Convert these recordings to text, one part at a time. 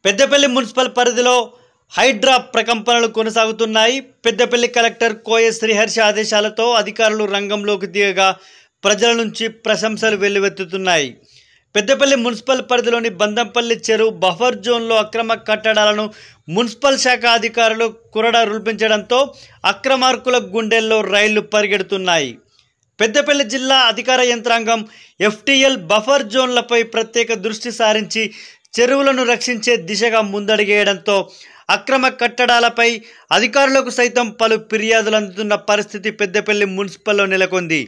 Peddapalli municipal పరిధిలో హైడ్రా ప్రకంపనలు కొనసాగుతున్నాయి. పెద్దపల్లి కలెక్టర్ కోయ శ్రీహర్ష ఆదేశాలతో అధికారులు రంగంలోకి దిగగా ప్రజల నుంచి ప్రశంసలు వెల్లువెత్తుతున్నాయి. పెద్దపల్లి మున్సిపల్ పరిధిలోని బందంపల్లి చెరువు బఫర్ జోన్లో అక్రమ కట్టడాలను మున్సిపల్ శాఖ అధికారులు కురడా రూపించడంతో అక్రమార్కుల గుండెల్లో రైళ్లు పరిగెడుతున్నాయి. పెద్దపల్లి జిల్లా అధికార యంత్రాంగం ఎఫ్టీఎల్ బఫర్ జోన్లపై ప్రత్యేక దృష్టి సారించి చెరువులను రక్షించే దిశగా ముందడుగేయడంతో అక్రమ కట్టడాలపై అధికారులకు సైతం పలు ఫిర్యాదులు అందుతున్న పరిస్థితి పెద్దపల్లి మున్సిపల్లో నెలకొంది.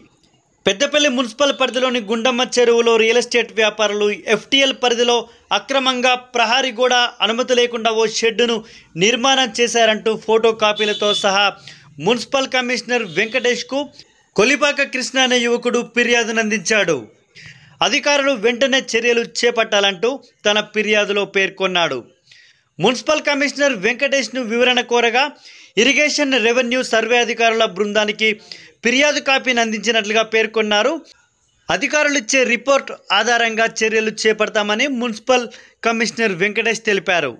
పెద్దపల్లి మున్సిపల్ పరిధిలోని గుండమ్మ చెరువులో రియల్ ఎస్టేట్ వ్యాపారులు ఎఫ్టీఎల్ పరిధిలో అక్రమంగా ప్రహారీ గోడ అనుమతి లేకుండా ఓ షెడ్డును నిర్మాణం చేశారంటూ ఫోటో కాపీలతో సహా మున్సిపల్ కమిషనర్ వెంకటేష్కు కొలిపాక కృష్ణ అనే యువకుడు ఫిర్యాదునందించాడు. అధికారులు వెంటనే చర్యలు చేపట్టాలంటూ తన ఫిర్యాదులో పేర్కొన్నాడు. మున్సిపల్ కమిషనర్ వెంకటేష్ను వివరణ కోరగా ఇరిగేషన్ రెవెన్యూ సర్వే అధికారుల బృందానికి ఫిర్యాదు కాపీని అందించినట్లుగా పేర్కొన్నారు. అధికారులు ఇచ్చే రిపోర్ట్ ఆధారంగా చర్యలు చేపడతామని మున్సిపల్ కమిషనర్ వెంకటేష్ తెలిపారు.